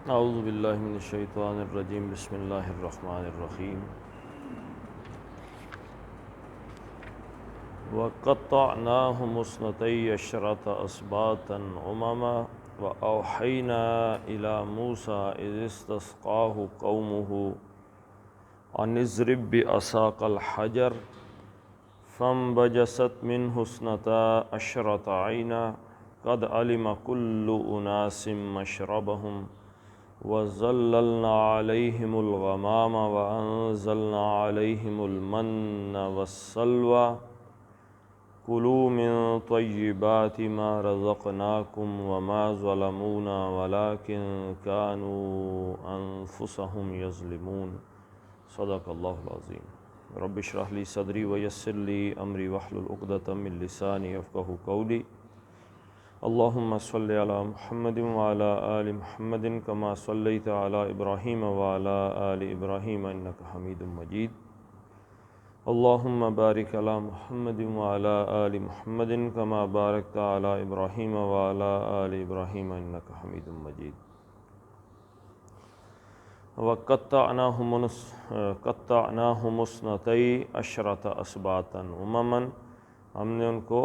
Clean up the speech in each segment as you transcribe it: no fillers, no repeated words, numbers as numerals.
اعوذ باللہ من الشیطان الرجیم بسم اللہ الرحمن الرحیم وَقَطَّعْنَاهُمُ اثْنَتَيْ عَشْرَةَ أَسْبَاطًا أُمَمًا وَأَوْحَيْنَا إِلَى مُوسَىٰ إِذِ اسْتَسْقَاهُ قَوْمُهُ أَنِ اضْرِب بِّعَصَاكَ الْحَجَرَ فَانبَجَسَتْ مِنْهُ اثْنَتَا عَشْرَةَ عَيْنًا قَدْ عَلِمَ كُلُّ أُنَاسٍ مَّشْرَبَهُمْ وَظَلَّلْنَا عَلَيْهِمُ الْغَمَامَ وَأَنزَلْنَا عَلَيْهِمُ الْمَنَّ وَالسَّلْوَىٰ كُلُوا مِن طَيِّبَاتِ مَا رَزَقْنَاكُمْ وَمَا ظَلَمُونَا وَلَٰكِن كَانُوا أَنفُسَهُمْ يَظْلِمُونَ صدق اللہ العظیم رب اشرح لي صدری ویسر لي امری واحلل عقدۃ من لسانی یفقہوا قولی اللہم صلی علی محمد وعلی آل محمد کما صلیت علی ابراہیم وعلی آل ابراہیم انک حمید مجید اللہم بارک علی محمد وعلی آل محمد کما بارکت علی ابراہیم وعلی آل ابراہیم انک حمید مجید وَقَطَّعْنَاهُمُ اثْنَتَيْ عَشْرَةَ أَسْبَاطًا أُمَمًا ہم نے ان کو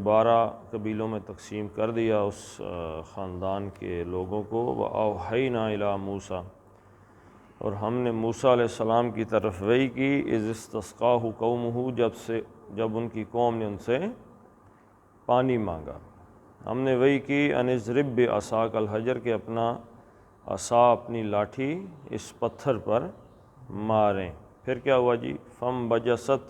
12 قبیلوں میں تقسیم کر دیا اس خاندان کے لوگوں کو وَأَوْحَيْنَا إِلَىٰ مُوسَىٰ اور ہم نے موسیٰ علیہ السلام کی طرف وحی کی اِذِ اسْتَسْقَاهُ قَوْمُهُ جب ان کی قوم نے ان سے پانی مانگا ہم نے وحی کی أَنِ اضْرِب بِّعَصَاكَ الْحَجَرَ کہ اپنا عصا اپنی لاٹھی اس پتھر پر ماریں پھر کیا ہوا جی فَانبَجَسَتْ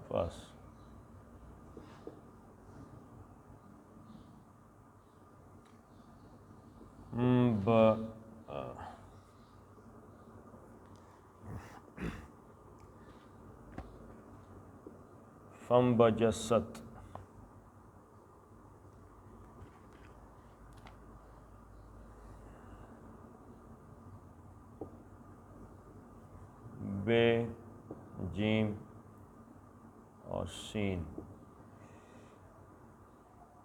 فَاس فَانبَجَسَتْ بے جیم اور سین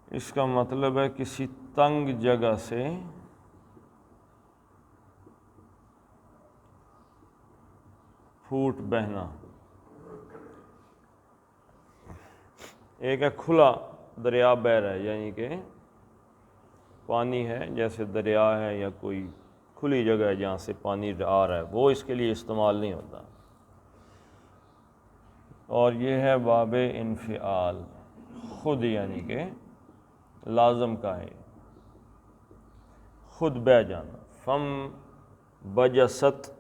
اس کا مطلب ہے کسی تنگ جگہ سے پھوٹ بہنا ایک ہے کھلا دریا بہ رہا ہے یعنی کہ پانی ہے جیسے دریا ہے یا کوئی کھلی جگہ ہے جہاں سے پانی آ رہا ہے وہ اس کے لیے استعمال نہیں ہوتا اور یہ ہے باب انفعال خود یعنی کہ لازم کا ہے خود بہ جانا فم بجست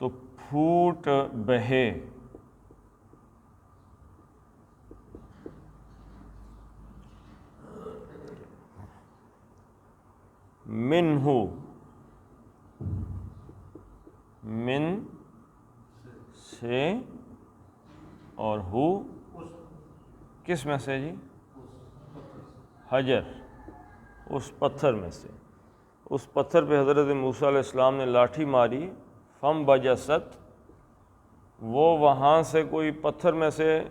تو پھوٹ بہے من سے اور ہو کس میں سے جی حجر اس پتھر میں سے اس پتھر پہ حضرت موسیٰ علیہ السلام نے لاٹھی ماری فم بجست وہ وہاں سے کوئی پتھر میں سے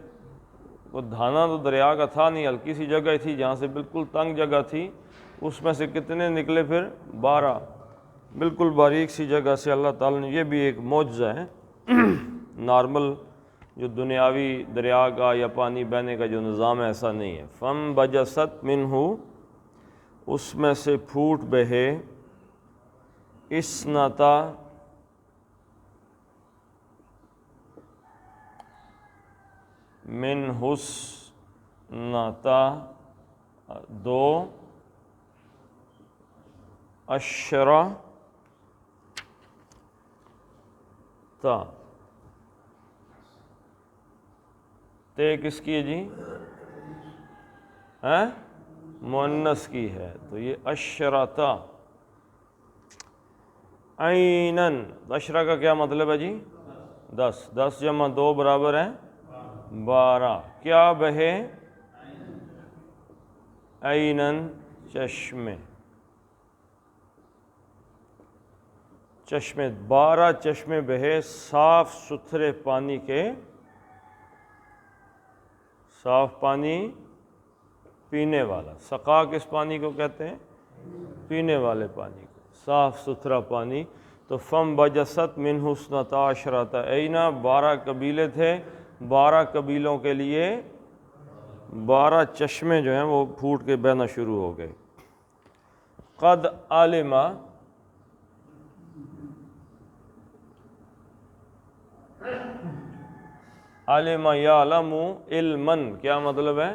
وہ دھانا تو دریا کا تھا نہیں ہلکی سی جگہ تھی جہاں سے بالکل تنگ جگہ تھی اس میں سے کتنے نکلے پھر 12 بالکل باریک سی جگہ سے اللہ تعالیٰ نے یہ بھی ایک معجزہ ہے نارمل جو دنیاوی دریا کا یا پانی بہنے کا جو نظام ہے ایسا نہیں ہے فم بجست منہ اس میں سے پھوٹ بہے اسنتا من حسنتا 2 عشرہ تے کس کی ہے جی مؤنث کی ہے تو یہ عشرتا عینن عشرہ کا کیا مطلب ہے جی 10 جمع 2 برابر ہیں 12 کیا بہے عینن چشمے 12 چشمے بہے صاف ستھرے پانی کے صاف پانی پینے والا، سقا کس پانی کو کہتے ہیں؟ پینے والے پانی کو، صاف ستھرا پانی۔ تو فم بجست منہ اثنتا عشرۃ عینا، 12 قبیلے تھے، 12 قبیلوں کے لیے 12 چشمے جو ہیں وہ پھوٹ کے بہنا شروع ہو گئے۔ قد علم، علم یعلم علما، کیا مطلب ہے؟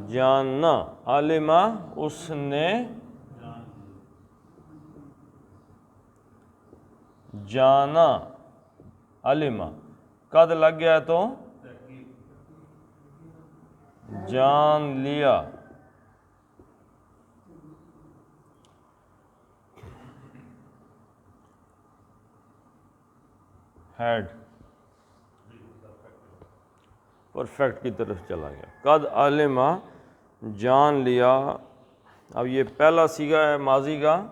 جاننا۔ علم اس نے جانا، علم قد لگ گیا تو جان لیا۔ ہیڈ پرفیکٹ کی طرف چلا گیا۔ قد علم جان لیا۔ اب یہ پہلا صیغہ ہے ماضی کا،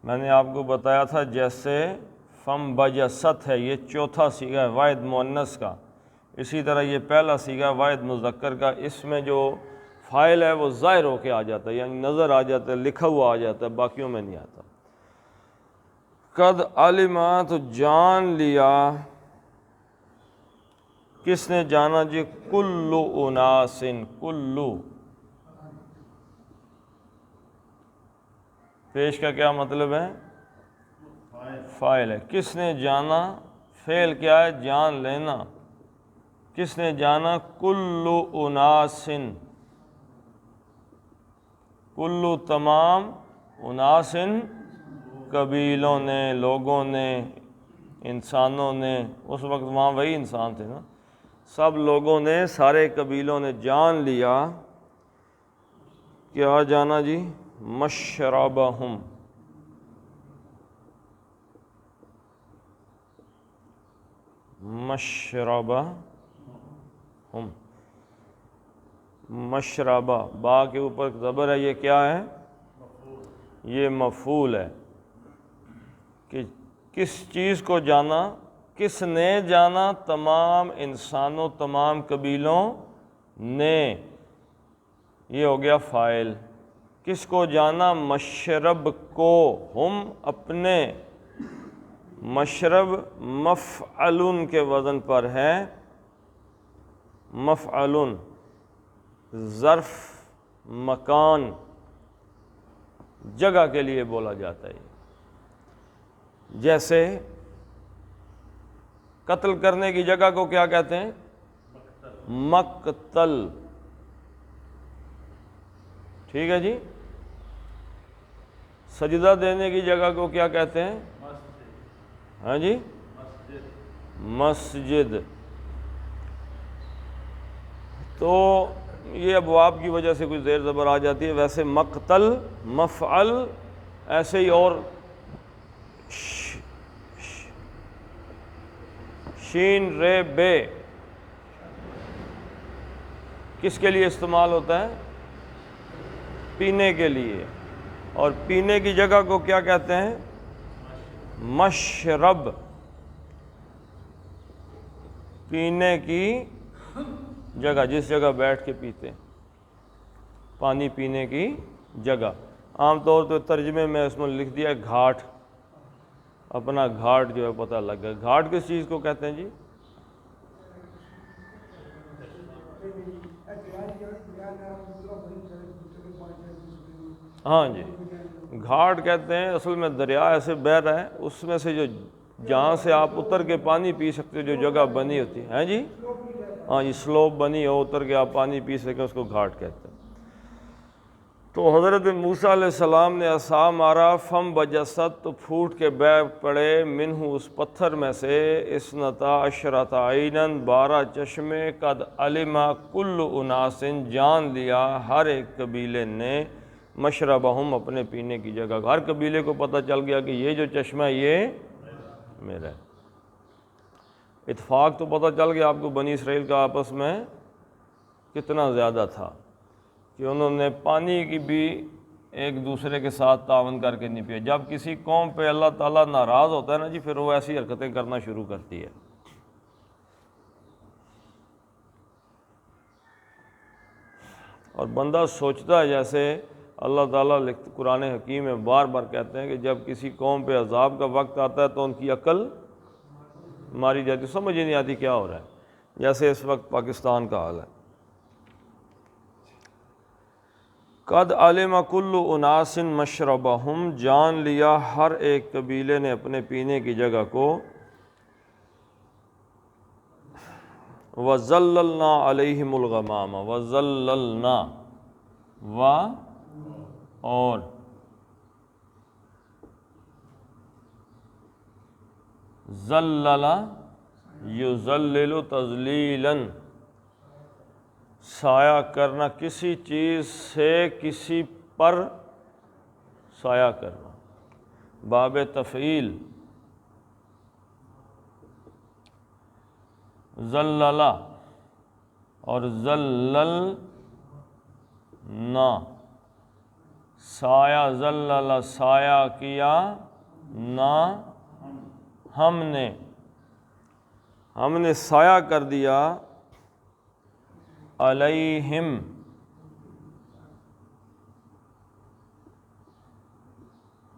میں نے آپ کو بتایا تھا جیسے فم بجست ہے، یہ چوتھا صیغہ ہے واحد مؤنث کا، اسی طرح یہ پہلا صیغہ واحد مذکر کا، اس میں جو فاعل ہے وہ ظاہر ہو کے آ جاتا ہے، یعنی نظر آ جاتا ہے، لکھا ہوا آ جاتا ہے، باقیوں میں نہیں آتا۔ قد علم تو جان لیا، کس نے جانا جی؟ کل اناس، کلو پیش کا کیا مطلب ہے؟ فاعل ہے۔ کس نے جانا، فعل کیا ہے؟ جان لینا۔ کس نے جانا؟ کل اناس، کلو تمام، اناس قبیلوں نے، لوگوں نے، انسانوں نے، اس وقت وہاں وہی انسان تھے نا، سب لوگوں نے، سارے قبیلوں نے جان لیا۔ کیا جانا جی؟ مشربہم، مشربہم، مشربہ، با کے اوپر زبر ہے، یہ کیا ہے؟ یہ مفعول ہے کہ کس چیز کو جانا، کس نے جانا؟ تمام انسانوں، تمام قبیلوں نے، یہ ہو گیا فاعل۔ کس کو جانا؟ مشرب کو، ہم اپنے، مشرب مفعلن کے وزن پر ہے، مفعلن، ظرف مکان، جگہ کے لیے بولا جاتا ہے۔ جیسے قتل کرنے کی جگہ کو کیا کہتے ہیں؟ مقتل، ٹھیک ہے جی۔ سجدہ دینے کی جگہ کو کیا کہتے ہیں؟ ہاں جی، مسجد۔ تو یہ ابواب کی وجہ سے کچھ زیر زبر آ جاتی ہے، ویسے مقتل مفعل، ایسے ہی اور شین رے بے کس کے لیے استعمال ہوتا ہے؟ پینے کے لیے، اور پینے کی جگہ کو کیا کہتے ہیں؟ مشرب، پینے کی جگہ، جس جگہ بیٹھ کے پیتے ہیں، پانی پینے کی جگہ۔ عام طور پہ ترجمے میں اس میں لکھ دیا گھاٹ، اپنا گھاٹ جو ہے پتہ لگ گیا۔ گھاٹ کس چیز کو کہتے ہیں جی؟ ہاں جی، گھاٹ کہتے ہیں، اصل میں دریا ایسے بہہ رہا ہے، اس میں سے جو جہاں سے آپ اتر کے پانی پی سکتے، جو جگہ بنی ہوتی ہے جی، ہاں جی، سلوپ بنی ہو، اتر کے آپ پانی پی سکیں، اس کو گھاٹ کہتے ہیں۔ تو حضرت موسیٰ علیہ السلام نے عصا مارا، فم بجست تو پھوٹ کے بہہ پڑے، منہ اس پتھر میں سے، اثنتا عشرۃ عینا 12 چشمے، قد علم کل اناس جان لیا ہر ایک قبیلے نے، مشربہم اپنے پینے کی جگہ، ہر قبیلے کو پتہ چل گیا کہ یہ جو چشمہ ہے یہ میرا ہے۔ اتفاق تو پتہ چل گیا آپ کو بنی اسرائیل کا آپس میں کتنا زیادہ تھا کہ انہوں نے پانی کی بھی ایک دوسرے کے ساتھ تعاون کر کے نہیں پیا۔ جب کسی قوم پہ اللہ تعالیٰ ناراض ہوتا ہے نا جی، پھر وہ ایسی حرکتیں کرنا شروع کرتی ہے۔ اور بندہ سوچتا ہے جیسے اللہ تعالیٰ قرآن حکیم میں بار بار کہتے ہیں کہ جب کسی قوم پہ عذاب کا وقت آتا ہے تو ان کی عقل ماری جاتی، سمجھ ہی نہیں آتی کیا ہو رہا ہے، جیسے اس وقت پاکستان کا حال ہے۔ قد علم کل اناس مشربہم، جان لیا ہر ایک قبیلے نے اپنے پینے کی جگہ کو، وَظَلَّلْنَا عَلَيْهِمُ الْغَمَامَ، وَظَلَّلْنَا اور ظلل یظلل تظلیلاً، سایہ کرنا، کسی چیز سے کسی پر سایہ کرنا، باب تفعیل، ظلل اور ظللنا، سایہ، ظلل سایہ کیا، نا ہم نے سایہ کر دیا، علیہم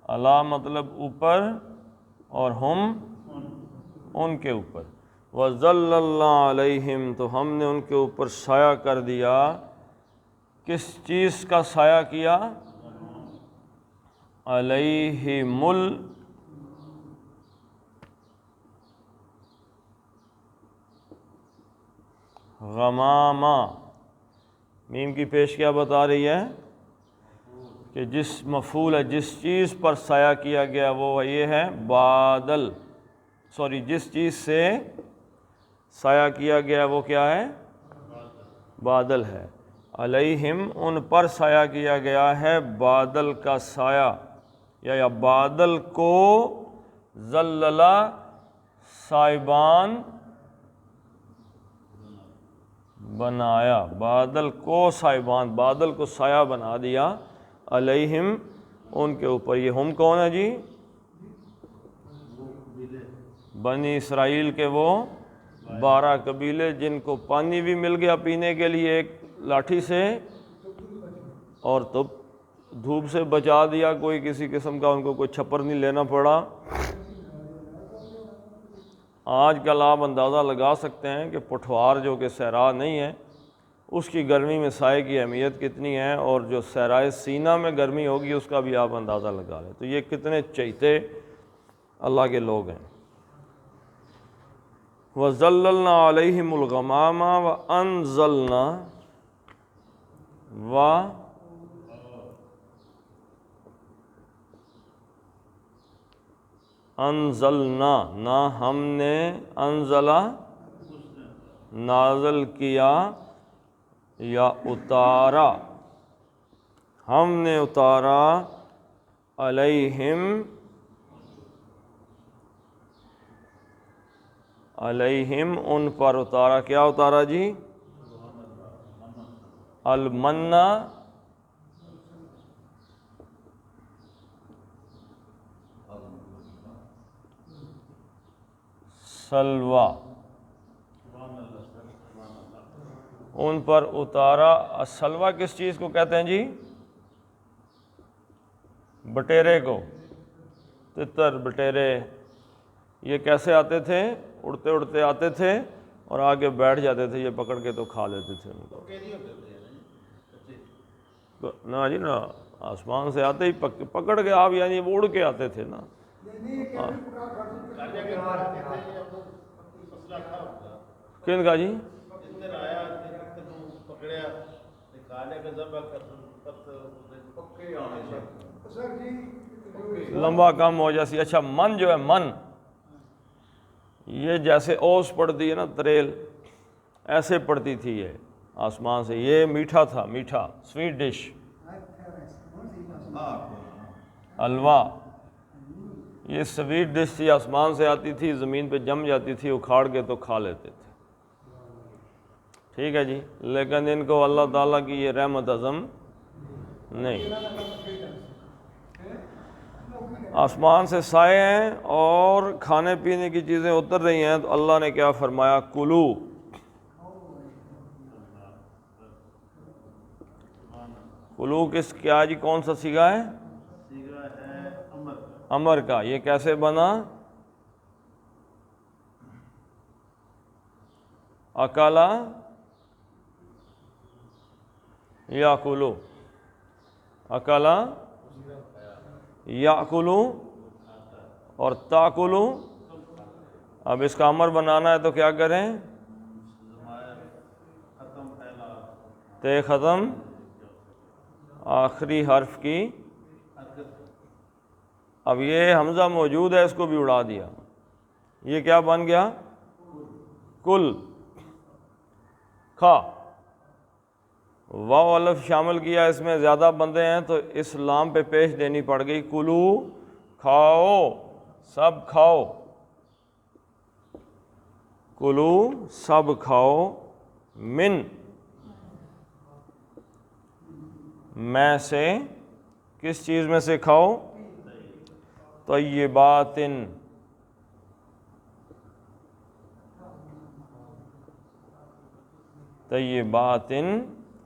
علی مطلب اوپر اور ہم ان کے اوپر، وَظَلَّلْنَا عَلَيْهِمْ تو ہم نے ان کے اوپر سایہ کر دیا، کس چیز کا سایہ کیا، علیہم غمامہ، میم کی پیش کیا بتا رہی ہے کہ جس مفعول ہے، جس چیز پر سایہ کیا گیا وہ یہ ہے بادل، جس چیز سے سایہ کیا گیا وہ کیا ہے، بادل ہے، علیہم ان پر سایہ کیا گیا ہے بادل کا سایہ، یا بادل کو ظللا سائبان بنایا، بادل کو سائبان، بادل کو سایہ بنا دیا، علیہم ان کے اوپر۔ یہ ہم کون ہے جی؟ بنی اسرائیل کے وہ 12 قبیلے جن کو پانی بھی مل گیا پینے کے لیے ایک لاٹھی سے، اور تو دھوپ سے بچا دیا، کوئی کسی قسم کا ان کو کوئی چھپر نہیں لینا پڑا۔ آج کل آپ اندازہ لگا سکتے ہیں کہ پٹھوار جو کہ صحرا نہیں ہے، اس کی گرمی میں سائے کی اہمیت کتنی ہے، اور جو صحرائے سینا میں گرمی ہوگی اس کا بھی آپ اندازہ لگا لیں، تو یہ کتنے چہیتے اللہ کے لوگ ہیں۔ وَظَلَّلْنَا عَلَيْهِمُ الْغَمَامَ وَأَنزَلْنَا انزلنا، نہ ہم نے، انزلہ نازل کیا یا اتارا، ہم نے اتارا، علیہم ان پر اتارا، کیا اتارا جی؟ المنّ سلوہ، ان پر اتارا۔ سلوہ کس چیز کو کہتے ہیں جی؟ بٹیرے کو، تتر بٹیرے، یہ کیسے آتے تھے؟ اڑتے اڑتے آتے تھے اور آگے بیٹھ جاتے تھے، یہ پکڑ کے تو کھا لیتے تھے ان کو۔ نہ جی نہ، آسمان سے آتے ہی پکڑ کے آپ، یعنی وہ اڑ کے آتے تھے نا۔ کن کا جی؟ لمبا کم ہو جیسی، اچھا من جو ہے، من یہ جیسے اوس پڑتی ہے نا، تریل، ایسے پڑتی تھی یہ آسمان سے، یہ میٹھا تھا، میٹھا سویٹ ڈش، حلوہ، یہ سویٹ ڈش تھی، آسمان سے آتی تھی، زمین پہ جم جاتی تھی، اکھاڑ کے تو کھا لیتے تھے، ٹھیک ہے جی۔ لیکن ان کو اللہ تعالیٰ کی یہ رحمت عظم نہیں، آسمان سے سائے ہیں اور کھانے پینے کی چیزیں اتر رہی ہیں، تو اللہ نے کیا فرمایا؟ کلو، کلو کس کیا جی کون سا صیغہ ہے؟ صیغہ ہے امر کا۔ یہ کیسے بنا؟ اکلا یا کلو، اکلا یا کلو اور تاکلو۔ اب اس کا امر بنانا ہے تو کیا کریں؟ ختم پہلا تے ختم آخری حرف کی۔ اب یہ حمزہ موجود ہے، اس کو بھی اڑا دیا، یہ کیا بن گیا؟ کل۔ کھا، واو الف شامل کیا، اس میں زیادہ بندے ہیں تو اس لام پہ پیش دینی پڑ گئی، کلو کھاؤ، سب کھاؤ، کلو سب کھاؤ، من میں سے، کس چیز میں سے کھاؤ؟ طیبات، طیبات،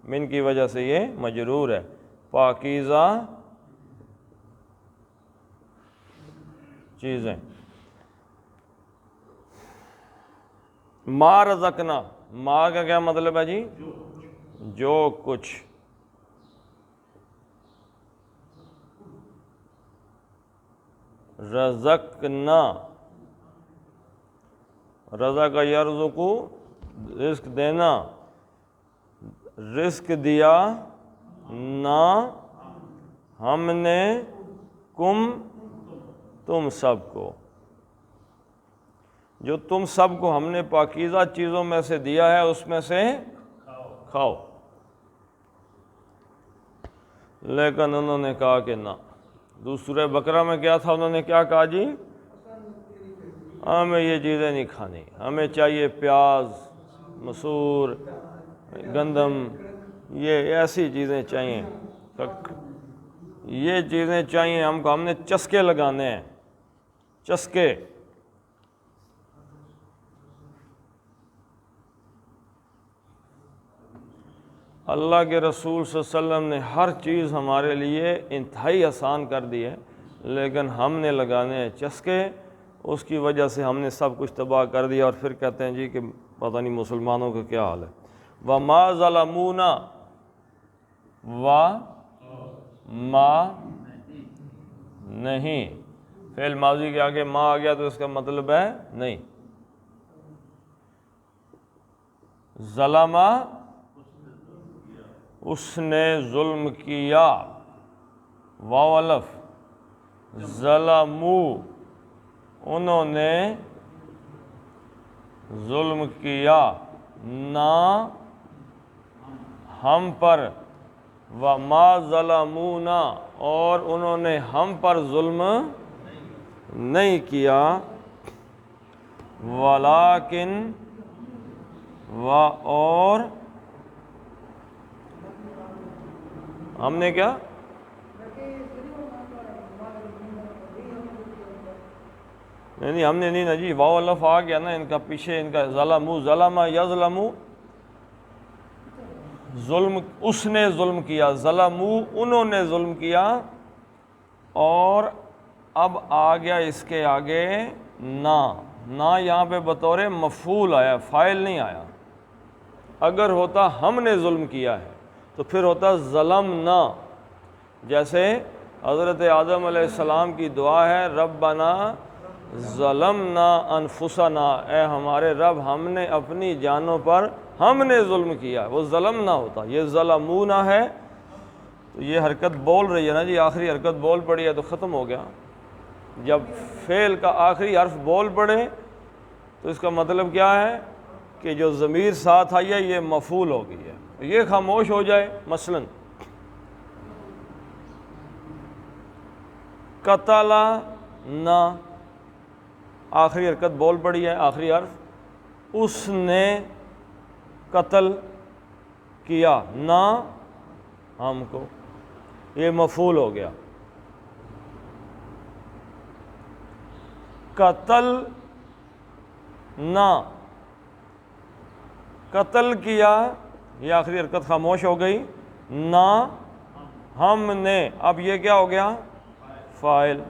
من کی وجہ سے یہ مجرور ہے، پاکیزہ چیزیں۔ ما رزقنا، ما کا کیا مطلب ہے جی؟ جو کچھ۔ رزقنا، رزق یرزق رزق دینا، رزق دیا نا ہم نے، کم تم سب کو، جو تم سب کو ہم نے پاکیزہ چیزوں میں سے دیا ہے اس میں سے کھاؤ۔ لیکن انہوں نے کہا کہ نہ۔ دوسرے بقرہ میں کیا تھا؟ انہوں نے کیا کہا جی؟ ہمیں یہ چیزیں نہیں کھانی، ہمیں چاہیے پیاز، مسور، گندم، یہ ایسی چیزیں چاہیے، یہ چیزیں چاہیے ہم کو، ہم نے چسکے لگانے ہیں، چسکے۔ اللہ کے رسول صلی اللہ علیہ وسلم نے ہر چیز ہمارے لیے انتہائی آسان کر دی ہے، لیکن ہم نے لگانے ہیں چسکے، اس کی وجہ سے ہم نے سب کچھ تباہ کر دیا، اور پھر کہتے ہیں جی کہ پتہ نہیں مسلمانوں کا کیا حال ہے۔ وَمَا ظَلَمُونَا، ما نہیں، فعل ماضی کے آگے ما آ گیا تو اس کا مطلب ہے نہیں۔ ظلمہ، اس نے ظلم کیا، واو الف، ظلمو، انہوں نے ظلم کیا، نہ ہم پر، وما ظلمونا، اور انہوں نے ہم پر ظلم نہیں کیا، ولیکن، اور ہم نے کیا؟ نہیں ہم نے نہیں نا جی، واو الف آ گیا نا ان کا پیچھے، ان کا ظلمو، ظلم یظلمو، ظلم، اس نے ظلم کیا، ظلمو انہوں نے ظلم کیا، اور اب آ گیا اس کے آگے نہ یہاں پہ بطور مفعول آیا، فاعل نہیں آیا۔ اگر ہوتا ہم نے ظلم کیا ہے تو پھر ہوتا ظلمنا، جیسے حضرت آدم علیہ السلام کی دعا ہے، ربنا ظلمنا انفسنا، اے ہمارے رب ہم نے اپنی جانوں پر ہم نے ظلم کیا، وہ ظلمنا ہوتا، یہ ظلمونا ہے۔ تو یہ حرکت بول رہی ہے نا جی، آخری حرکت بول پڑی ہے تو ختم ہو گیا۔ جب فعل کا آخری حرف بول پڑے تو اس کا مطلب کیا ہے کہ جو ضمیر ساتھ آئی ہے یہ مفعول ہو گئی ہے، یہ خاموش ہو جائے۔ مثلا قتل نہ، آخری حرکت بول پڑی ہے، آخری حرف، اس نے قتل کیا نہ ہم کو، یہ مفعول ہو گیا۔ قتل نہ، قتل کیا، یہ آخری حرکت خاموش ہو گئی، نہ ہم نے، اب یہ کیا ہو گیا؟ فاعل.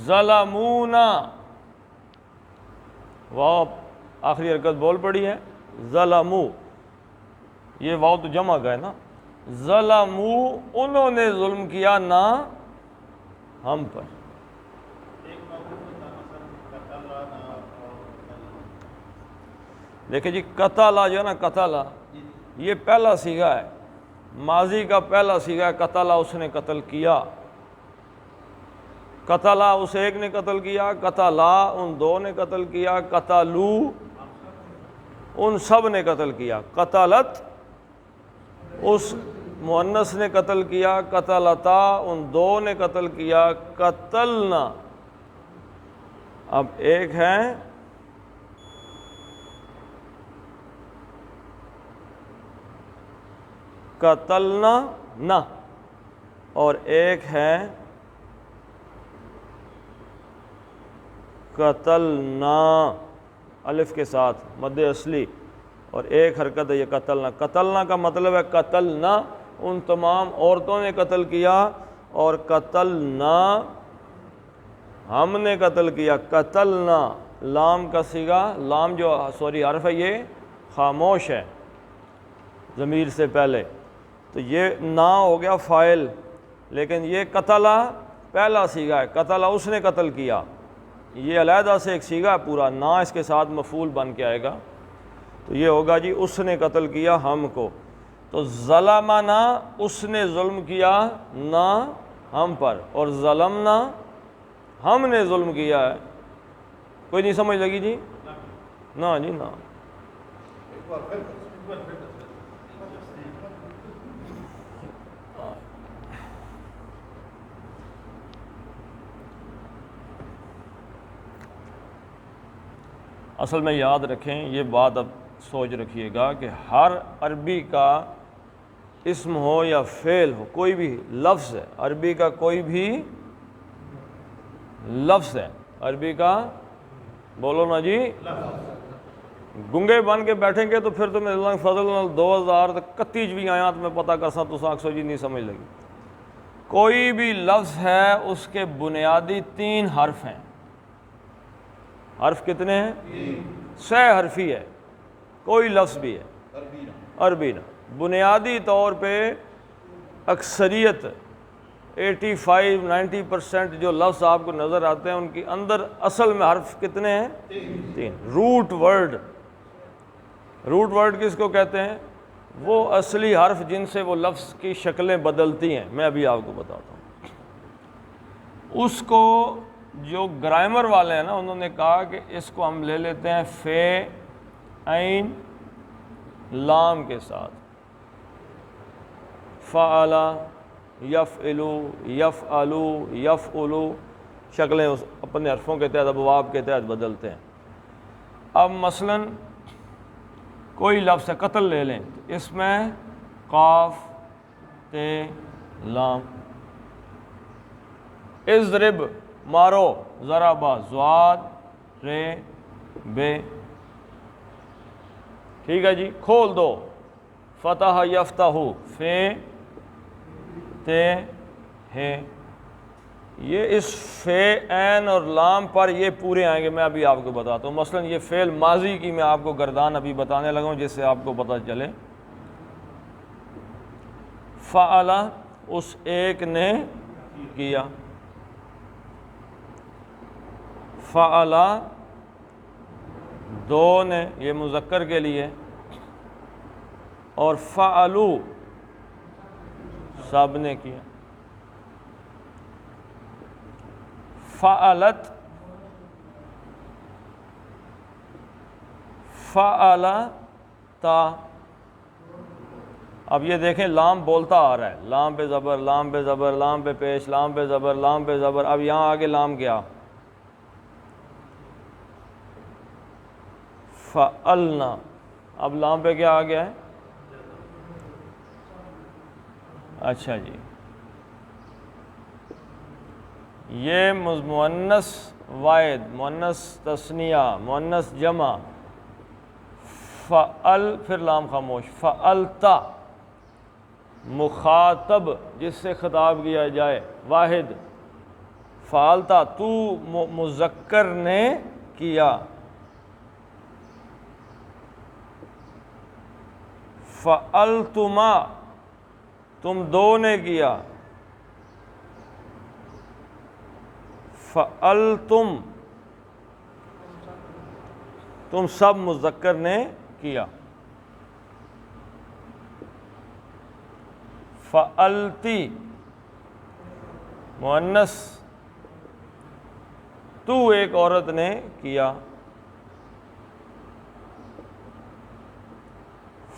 ظلمونا، واو آخری حرکت بول پڑی ہے. ظلمو، یہ واو تو جمع کا ہے نا. ظلمو، انہوں نے ظلم کیا نہ ہم پر. دیکھیں جی قتلا جو ہے نا، قتلا یہ پہلا صیغہ ہے، ماضی کا پہلا صیغہ ہے. قتلا اس نے قتل کیا. قتلا اس ایک نے قتل کیا، قتلا ان دو نے قتل کیا، قتلو ان سب نے قتل کیا. قتلت اس مؤنث نے قتل کیا، قتلتا ان دو نے قتل کیا، قتلنا. اب ایک ہے قتلنا نہ، اور ایک ہے قتلنا الف کے ساتھ مد اصلی، اور ایک حرکت ہے یہ قتلنا. قتلنا کا مطلب ہے قتلنا ان تمام عورتوں نے قتل کیا، اور قتلنا ہم نے قتل کیا. قتلنا لام کا صیغہ، لام جو حرف ہے یہ خاموش ہے ضمیر سے پہلے، تو یہ نا ہو گیا فاعل، لیکن یہ قتلا پہلا صیغہ ہے. قتلا اس نے قتل کیا، یہ علیحدہ سے ایک صیغہ ہے پورا، نا اس کے ساتھ مفعول بن کے آئے گا، تو یہ ہوگا جی اس نے قتل کیا ہم کو. تو ظلمنا اس نے ظلم کیا نہ ہم پر، اور ظلمنا ہم نے ظلم کیا ہے. کوئی نہیں سمجھ لگی جی؟ نہ جی نہ. اصل میں یاد رکھیں یہ بات، اب سوچ رکھیے گا کہ ہر عربی کا اسم ہو یا فعل ہو، کوئی بھی لفظ ہے عربی کا، کوئی بھی لفظ ہے عربی کا، بولو نا جی، گنگے بن کے بیٹھیں گے تو پھر تمہیں اللہ فضل 2031 بھی آیات میں پتہ کرسا تو ساکسو جی نہیں سمجھ لگی. کوئی بھی لفظ ہے اس کے بنیادی 3 حرف ہیں. حرف کتنے ہیں؟ 6 حرفی ہے کوئی لفظ بھی ہے عربی نا. بنیادی طور پہ اکثریت 85-90% جو لفظ آپ کو نظر آتے ہیں ان کے اندر اصل میں حرف کتنے ہیں؟ 3. روٹ ورڈ، روٹ ورڈ کس کو کہتے ہیں؟ وہ اصلی حرف جن سے وہ لفظ کی شکلیں بدلتی ہیں. میں ابھی آپ کو بتاتا ہوں. اس کو جو گرامر والے ہیں نا انہوں نے کہا کہ اس کو ہم لے لیتے ہیں فے عین لام کے ساتھ. فعلا، یفعلو، یفعلو، یفعلو، شکلیں اپنے حرفوں کے تحت ابواب کے تحت بدلتے ہیں. اب مثلاً کوئی لفظ ہے، قتل لے لیں، اس میں قاف تے لام. اضرب مارو، ضربا ضاد رے بے. ٹھیک ہے جی. کھول دو، فتح یفتح فے تے ہے. یہ اس فے عین اور لام پر یہ پورے آئیں گے. میں ابھی آپ کو بتاتا ہوں. مثلا یہ فعل ماضی کی میں آپ کو گردان ابھی بتانے لگا ہوں جس سے آپ کو پتہ چلے. فعلا اس ایک نے کیا، فعلا دو نے، یہ مذکر کے لیے، اور فعلو سب نے کیا. فعلت، فعلتا. اب یہ دیکھیں لام بولتا آ رہا ہے، لام پہ زبر، لام پہ زبر، لام پہ پیش، لام پہ زبر، لام پہ زبر. اب یہاں آگے لام کیا؟ فعلنا. اب لام پہ کیا آ گیا ہے؟ اچھا جی، یہ مؤنث واحد، مؤنث تثنیہ، مؤنث جمع. فعل پھر لام خاموش، فعلتا مخاطب جس سے خطاب کیا جائے واحد، فعلتا تو مذکر نے کیا، فعلتما تم دو نے کیا، فعلتم تم سب مذکر نے کیا، فعلتی مؤنث تو ایک عورت نے کیا،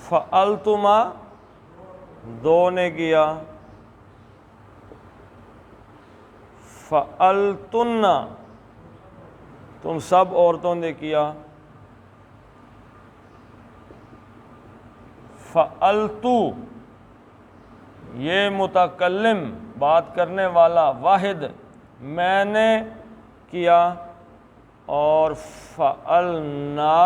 فعلتما دو نے کیا، فعلتن تم سب عورتوں نے کیا، فعلتو یہ متکلم بات کرنے والا واحد میں نے کیا، اور فعلنا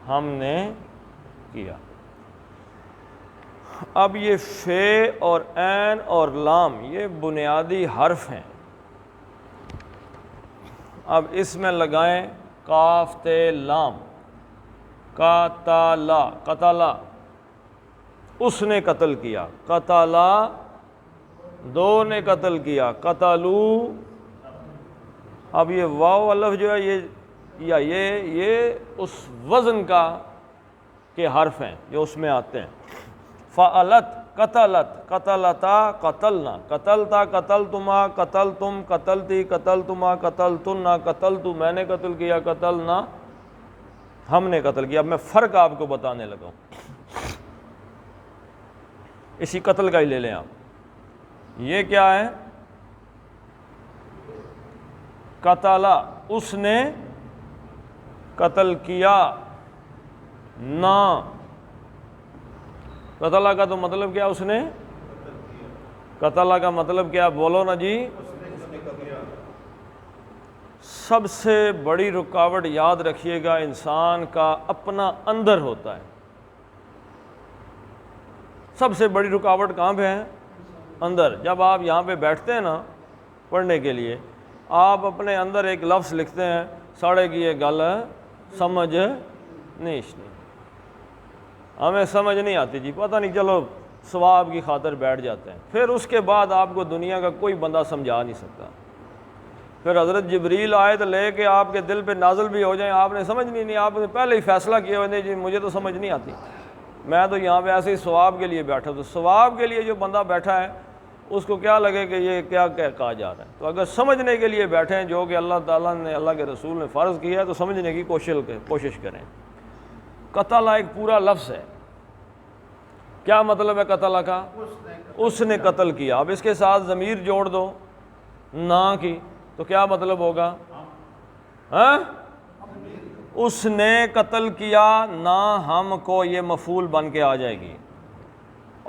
ہم نے کیا۔ اب یہ فے اور عین اور لام یہ بنیادی حرف ہیں، اب اس میں لگائیں کاف تے لام، قتلا قتلا اس نے قتل کیا، قتلا دو نے قتل کیا، قتلو اب یہ واو الف جو ہے یہ اس وزن کا کے حرف ہیں جو اس میں آتے ہیں، فعلت قتلت قتلتا قتلنا قتلتا قتلتما قتلتم قتلتی قتلتما قتلتن قتلتو میں نے قتل کیا، قتلنا ہم نے قتل کیا۔ اب میں فرق آپ کو بتانے لگا ہوں، اسی قتل کا ہی لے لیں آپ، یہ کیا ہے؟ قتلا اس نے قتل کیا، نہ قتلا کا تو مطلب کیا؟ اس نے قتلا کا مطلب کیا؟ بولو نا جی۔ سب سے بڑی رکاوٹ یاد رکھیے گا انسان کا اپنا اندر ہوتا ہے، سب سے بڑی رکاوٹ کہاں پہ ہے؟ اندر۔ جب آپ یہاں پہ بیٹھتے ہیں نا پڑھنے کے لیے، آپ اپنے اندر ایک لفظ لکھتے ہیں، ساڑے کی یہ گل سمجھ نہیں، ہمیں سمجھ نہیں آتی جی، پتہ نہیں، چلو ثواب کی خاطر بیٹھ جاتے ہیں، پھر اس کے بعد آپ کو دنیا کا کوئی بندہ سمجھا نہیں سکتا۔ پھر حضرت جبریل آئے تو لے کے آپ کے دل پہ نازل بھی ہو جائیں، آپ نے سمجھ نہیں، آپ نے پہلے ہی فیصلہ کیا ہوئے جی مجھے تو سمجھ نہیں آتی، میں تو یہاں پہ ایسے ہی ثواب کے لیے بیٹھا، تو ثواب کے لیے جو بندہ بیٹھا ہے اس کو کیا لگے کہ یہ کیا کہا جا رہا ہے؟ تو اگر سمجھنے کے لیے بیٹھے ہیں جو کہ اللہ تعالیٰ نے، اللہ کے رسول نے فرض کیا ہے، تو سمجھنے کی کوشش کریں۔ قتل ایک پورا لفظ ہے، کیا مطلب ہے قتل کا؟ اس نے قتل کیا۔ اب اس کے ساتھ ضمیر جوڑ دو نہ کی، تو کیا مطلب ہوگا؟ ہاں؟ اس نے قتل کیا، نہ ہم کو یہ مفعول بن کے آ جائے گی،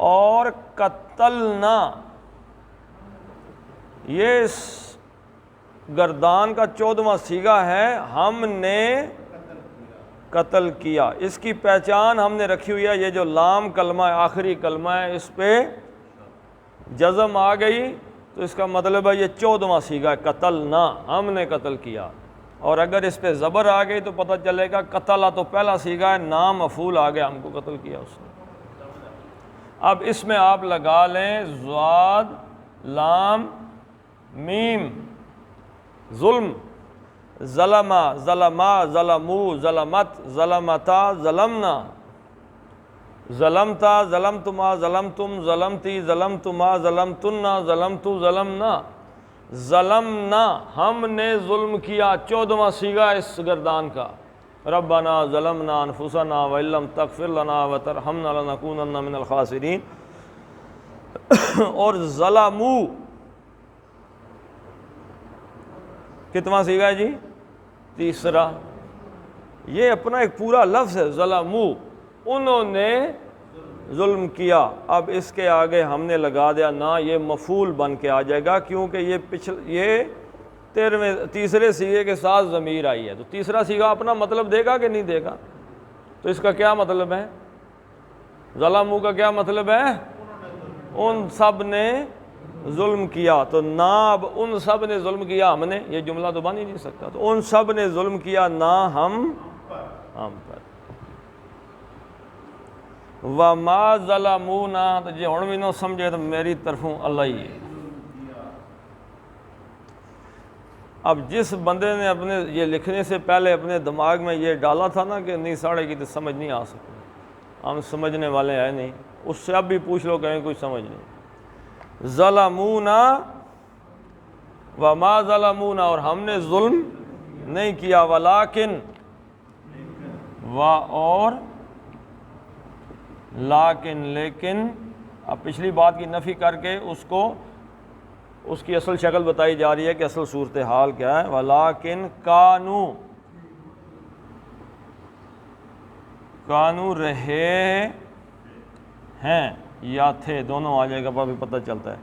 اور قتلنا یہ گردان کا 14واں صیغہ ہے، ہم نے قتل کیا۔ اس کی پہچان ہم نے رکھی ہوئی ہے، یہ جو لام کلمہ ہے، آخری کلمہ ہے، اس پہ جزم آ گئی تو اس کا مطلب ہے یہ 14واں صیغہ ہے، قتلنا ہم نے قتل کیا۔ اور اگر اس پہ زبر آ گئی تو پتہ چلے گا قتلہ تو پہلا صیغہ ہے، نام مفعول آ گیا، ہم کو قتل کیا اس نے۔ اب اس میں آپ لگا لیں ضاد لام میم، ظلم، ظلما ظلما ظلمو ظلمت ظلمتا ظلمنا، ظلمتا ظلمتما ظلمتم ظلمتی ظلمتما ظلمتن ظلمتو ظلمنا، ظلمنا ہم نے ظلم کیا، 14واں صیغہ اس گردان کا، ربنا ظلمنا انفسنا وان لم تغفر لنا وترحمنا لنکونن من الخاسرین۔ اور ظلمو کتنا صیغہ ہے جی؟ تیسرا۔ یہ اپنا ایک پورا لفظ ہے، ظلمو انہوں نے ظلم کیا۔ اب اس کے آگے ہم نے لگا دیا نہ، یہ مفعول بن کے آ جائے گا، کیونکہ یہ تیسرے سیغے کے ساتھ ضمیر آئی ہے، تو تیسرا سیغہ اپنا مطلب دے گا کہ نہیں دے گا؟ تو اس کا کیا مطلب ہے؟ ظلموا کا کیا مطلب ہے؟ ان سب نے ظلم کیا، تو نہ اب ان سب نے ظلم کیا ہم نے، یہ جملہ تو بن ہی نہیں سکتا، تو ان سب نے ظلم کیا نہ ہم پر۔ وَمَا ظَلَمُونَا، تو جی ہن بھی نہ سمجھے تو میری طرفوں اللہ ہی ہے۔ اب جس بندے نے اپنے یہ لکھنے سے پہلے اپنے دماغ میں یہ ڈالا تھا نا کہ نہیں ساڑھے کی تو سمجھ نہیں آ سکتی، ہم سمجھنے والے ہیں نہیں، اس سے اب بھی پوچھ لو کہیں کوئی سمجھ نہیں۔ ظلمونا وما ظلمونا، اور ہم نے ظلم نہیں کیا، ولیکن اور لیکن، اب پچھلی بات کی نفی کر کے اس کی اصل شکل بتائی جا رہی ہے کہ اصل صورتحال کیا ہے۔ ولیکن کانو رہے ہیں یا تھے، دونوں آ جائے گا بھی پتہ چلتا ہے۔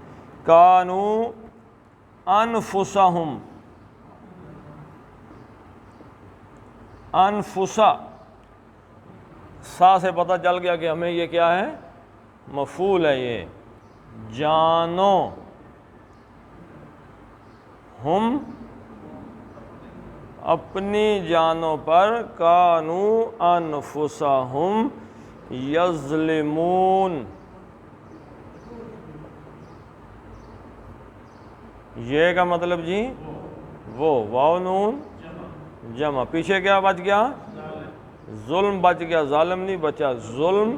کانو انفسہم، انفسا سا سے پتہ چل گیا کہ ہمیں یہ کیا ہے؟ مفعول ہے، یہ جانو، ہم اپنی جانوں پر، کانو انفسہم یظلمون، یہ کا مطلب جی وہ واو نون جمع، پیچھے کیا بچ گیا؟ ظلم بچ گیا، ظالم نہیں بچا، ظلم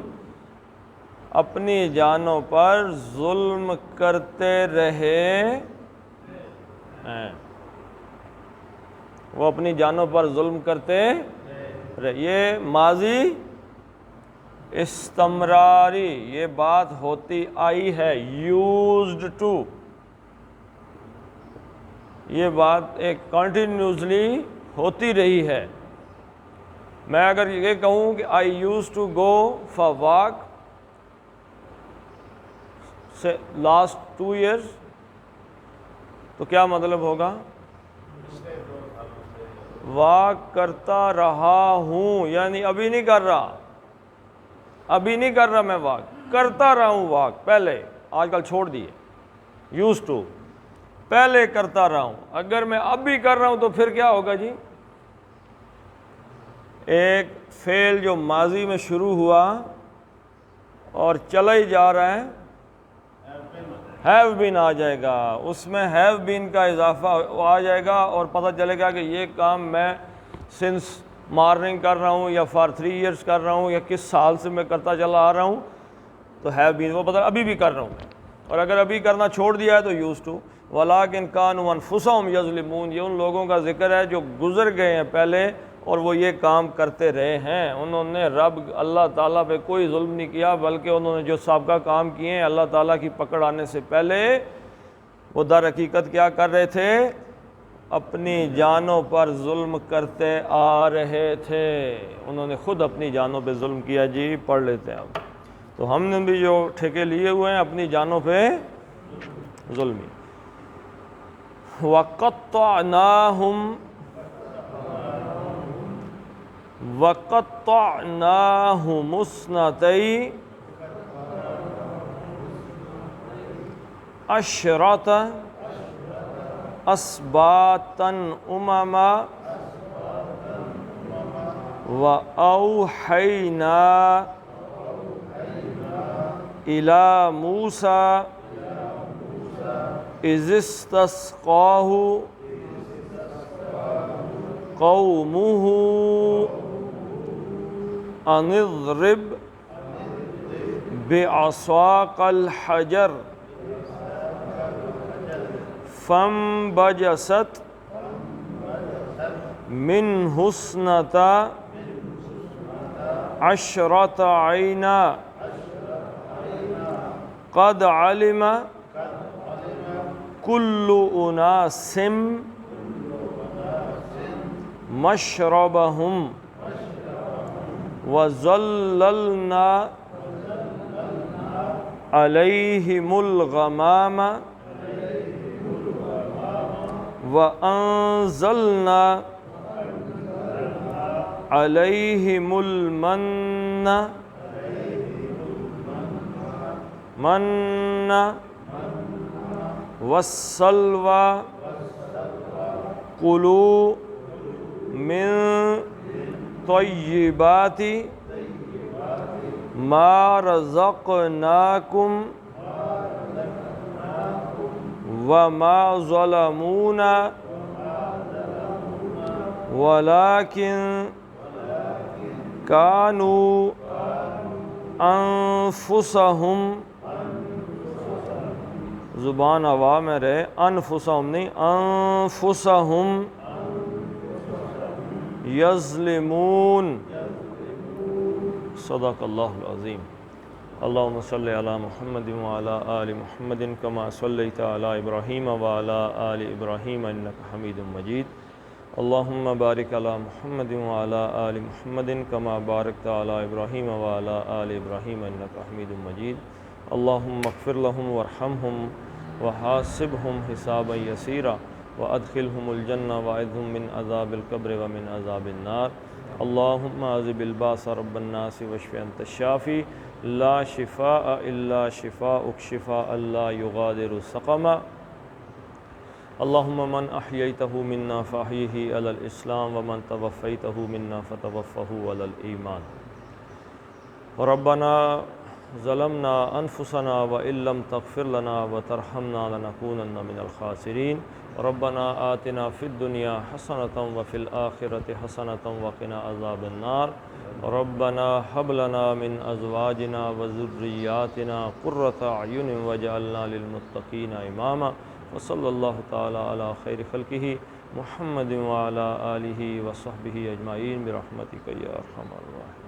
اپنی جانوں پر ظلم کرتے رہے ہیں، وہ اپنی جانوں پر ظلم کرتے رہے، یہ ماضی استمراری، یہ بات ہوتی آئی ہے، یوزڈ ٹو، یہ بات ایک کنٹینیوسلی ہوتی رہی ہے۔ میں اگر یہ کہوں کہ I use to go for walk سے لاسٹ 2 years، تو کیا مطلب ہوگا؟ واک کرتا رہا ہوں، یعنی ابھی نہیں کر رہا میں واک، کرتا رہا ہوں واک، پہلے، آج کل چھوڑ دیے، یوز ٹو، پہلے کرتا رہا ہوں۔ اگر میں اب بھی کر رہا ہوں تو پھر کیا ہوگا جی؟ ایک فعل جو ماضی میں شروع ہوا اور چلا ہی جا رہا ہے، ہیو بین آ جائے گا، اس میں ہیو بین کا اضافہ آ جائے گا، اور پتہ چلے گا کہ یہ کام میں سنس مارننگ کر رہا ہوں، یا فار 3 years کر رہا ہوں، یا کس سال سے میں کرتا چلا آ رہا ہوں، تو ہیو بین، وہ پتہ ابھی بھی کر رہا ہوں میں، اور اگر ابھی کرنا چھوڑ دیا ہے تو یوز ٹو۔ ولیکن کانوا انفسہم یظلمون، یہ ان لوگوں کا ذکر ہے جو گزر گئے ہیں پہلے اور وہ یہ کام کرتے رہے ہیں، انہوں نے رب اللہ تعالیٰ پہ کوئی ظلم نہیں کیا، بلکہ انہوں نے جو سابقہ کام کیے ہیں اللہ تعالیٰ کی پکڑ آنے سے پہلے، وہ در حقیقت کیا کر رہے تھے؟ اپنی جانوں پر ظلم کرتے آ رہے تھے، انہوں نے خود اپنی جانوں پہ ظلم کیا۔ جی پڑھ لیتے ہیں اب، تو ہم نے بھی جو ٹھیکے لیے ہوئے ہیں اپنی جانوں پہ ظلمی۔ وَقَطَّعْنَاهُمْ اثْنَتَيْ عَشْرَةَ أَسْبَاطًا أُمَمًا وَأَوْحَيْنَا إِلَى مُوسَىٰ إِذِ اسْتَسْقَاهُ قَوْمُهُ أَنِ اضْرِبْ بِعَصَاكَ الْحَجَرَ فَانبَجَسَتْ مِنْهُ اثْنَتَا عَشْرَةَ عَيْنًا قَدْ عَلِمَ كُلُّ أُنَاسٍ مَشْرَبَهُمْ وَظَلَّلْنَا عَلَيْهِمُ الْغَمَامَ وَأَنزَلْنَا عَلَيْهِمُ الْمَنَّ وَالسَّلْوَىٰ كُلُوا مِن طَيِّبَاتِ مَا رَزَقْنَاكُمْ وَمَا ظَلَمُونَا وَلَٰكِن كَانُوا أَنفُسَهُمْ، زبان عوا میں رہے، انفسہم نہیں، انفسہم یظلمون۔ صدق اللہ العظیم۔ اللہم صلی علی محمد وعلی آل محمد کما صلیت علی ابراہیم وعلی آل ابراہیم انک حمید مجید۔ اللہم بارک علی محمد وعلی آل محمد کما بارکت علی ابراہیم وعلی آل ابراہیم انک حمید مجید۔ اللہم اغفر لهم وارحمهم وحاسبهم حسابا یسیرا وادخلهم الجنہ واعذهم من عذاب القبر ومن عذاب النار۔ اللہم اذهب الباس رب الناس واشف انت الشافی لا شفاء الا شفاؤک شفاء لا یغادر سقما۔ اللہم من احییتہ منا فاحیہ علی الاسلام ومن توفیتہ منا فتوفہ علی الایمان۔ ربنا ظلمنا انفسنا وان لم تغفر لنا وترحمنا لنکونن من الخاسرین۔ ربنا آتنا فی الدنیا حسنۃ وفی الآخرۃ حسنۃ وقنا عذاب النار۔ ربنا هب لنا من ازواجنا وذریاتنا قرۃ اعین واجعلنا للمتقین اماما۔ وصلی اللہ تعالی علی خیر خلقہ محمد وعلی آلہ وصحبہ اجمعین برحمتک یا ارحم الراحمین۔